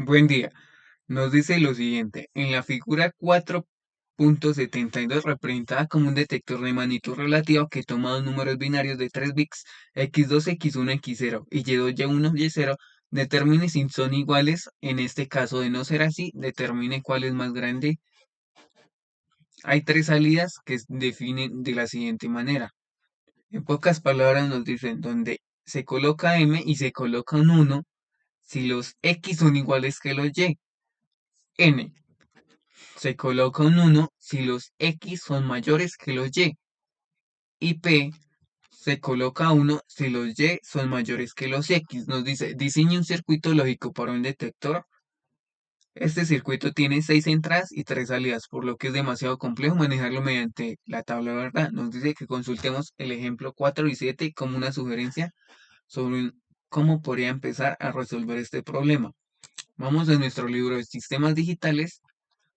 Buen día. Nos dice lo siguiente. En la figura 4.72 representada como un detector de magnitud relativa que toma dos números binarios de 3 bits, x2, x1, x0 y y2, y1, y0, determine si son iguales. En este caso, de no ser así, determine cuál es más grande. Hay tres salidas que definen de la siguiente manera. En pocas palabras nos dicen donde se coloca m y se coloca un 1 si los x son iguales que los y. N. Se coloca un 1 si los x son mayores que los y. Y P se coloca 1 si los y son mayores que los x. Nos dice, diseñe un circuito lógico para un detector. Este circuito tiene 6 entradas y 3 salidas, por lo que es demasiado complejo manejarlo mediante la tabla de verdad. Nos dice que consultemos el ejemplo 4 y 7 como una sugerencia sobre cómo podría empezar a resolver este problema. Vamos a nuestro libro de sistemas digitales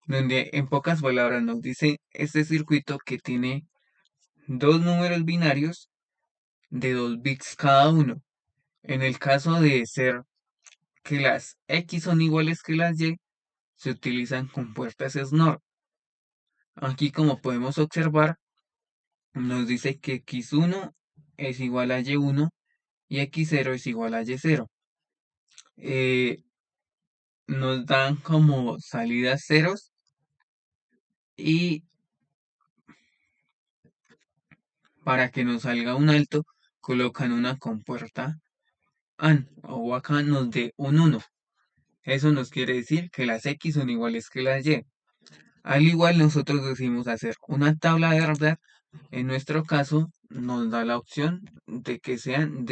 donde en pocas palabras nos dice este circuito que tiene dos números binarios de 2 bits cada uno. En el caso de ser que las X son iguales que las Y, se utilizan compuertas XNOR. Aquí como podemos observar, nos dice que X1 es igual a Y1 y X0 es igual a Y0. Eh, Nos dan como salidas ceros y para que nos salga un alto, colocan una compuerta AND o acá nos dé un 1. Eso nos quiere decir que las X son iguales que las Y. Al igual nosotros decimos hacer una tabla de verdad. En nuestro caso nos da la opción de que sean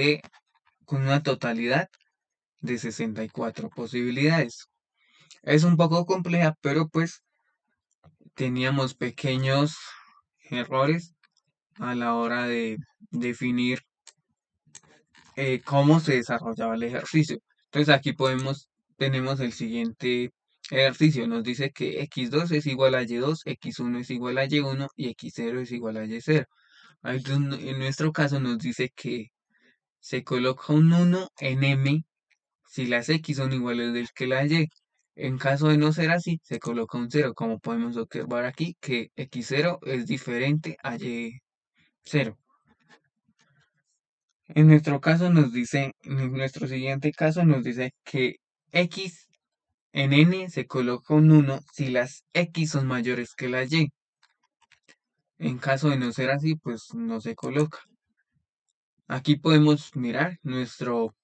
con una totalidad de 64 posibilidades. Es un poco compleja, pero pues teníamos pequeños errores a la hora de definir cómo se desarrollaba el ejercicio. Entonces aquí tenemos el siguiente ejercicio. Nos dice que x2 es igual a y2, x1 es igual a y1 y x0 es igual a y0. En nuestro caso nos dice que se coloca un 1 en m si las x son iguales del que la y. En caso de no ser así, se coloca un 0, como podemos observar aquí, que x0 es diferente a y0. En nuestro siguiente caso nos dice que x en n se coloca un 1 si las x son mayores que la y. En caso de no ser así, pues no se coloca. Aquí podemos mirar nuestro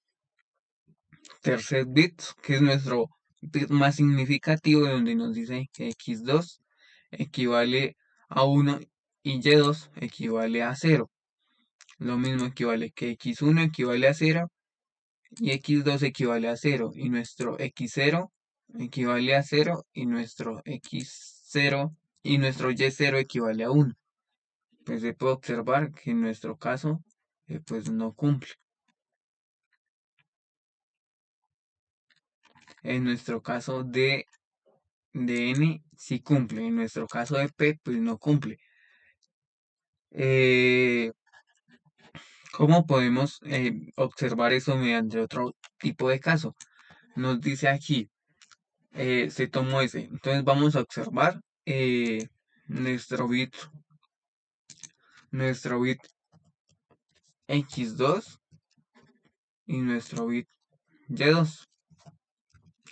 tercer bit, que es nuestro bit más significativo, donde nos dice que x2 equivale a 1 y y2 equivale a 0. Lo mismo equivale que x1 equivale a 0 y x2 equivale a 0 y nuestro x0 equivale a 0 y nuestro x0 y nuestro y0 equivale a 1. Pues se puede observar que en nuestro caso pues no cumple. En nuestro caso de n sí cumple, en nuestro caso de p pues no cumple. Eh, ¿Cómo podemos observar eso mediante otro tipo de caso? Nos dice aquí, se tomó ese. Entonces vamos a observar nuestro bit, nuestro bit x2 y nuestro bit y2,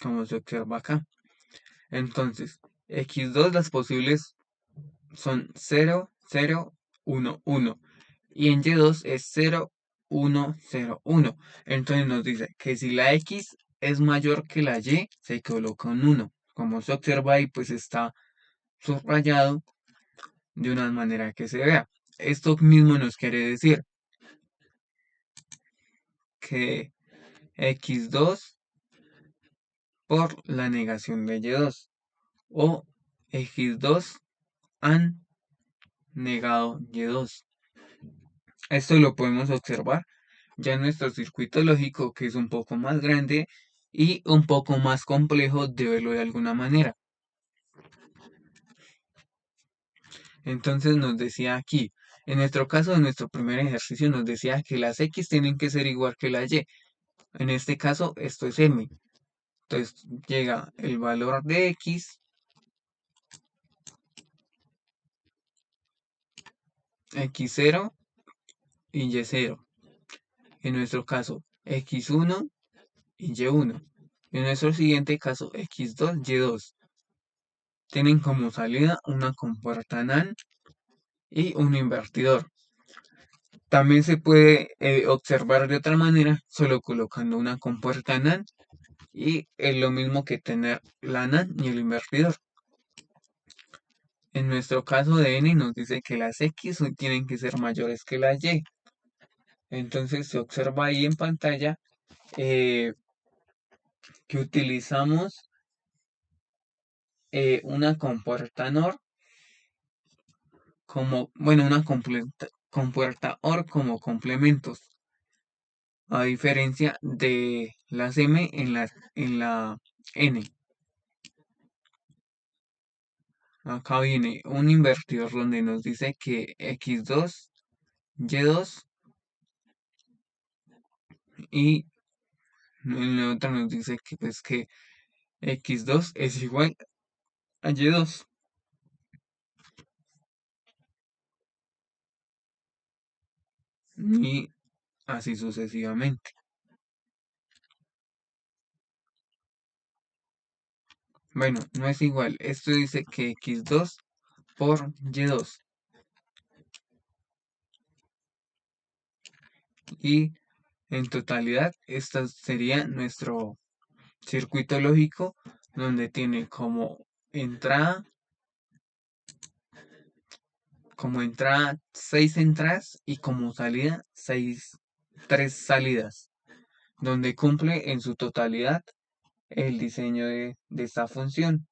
como se observa acá. Entonces, x2 las posibles son 0, 0, 1, 1. Y en y2 es 0, 1, 0, 1. Entonces nos dice que si la x es mayor que la y, se coloca un 1. Como se observa ahí, pues está subrayado de una manera que se vea. Esto mismo nos quiere decir que x2 por la negación de y2 o x2 han negado y2. Esto lo podemos observar ya en nuestro circuito lógico, que es un poco más grande y un poco más complejo de verlo de alguna manera. Entonces nos decía aquí, en nuestro caso, en nuestro primer ejercicio, nos decía que las x tienen que ser igual que la y. En este caso, esto es m. Entonces llega el valor de X, X0 y Y0. En nuestro caso, X1 y Y1. En nuestro siguiente caso, X2, Y2. Tienen como salida una compuerta NAND y un invertidor. También se puede observar de otra manera, solo colocando una compuerta NAND y es lo mismo que tener la NAND y el invertidor. En nuestro caso de N nos dice que las X tienen que ser mayores que las Y. Entonces se observa ahí en pantalla eh, que utilizamos una compuerta NOR como, bueno, una compuerta OR como complementos, a diferencia de las M en la N. Acá viene un invertidor donde nos dice que X2, Y2 y en la otra nos dice que pues que X2 es igual a Y2. Y así sucesivamente. Bueno, no es igual. Esto dice que X2 por Y2. Y en totalidad, este sería nuestro circuito lógico donde tiene como entrada 6 entradas y como salida 3 salidas, donde cumple en su totalidad el diseño de esta función.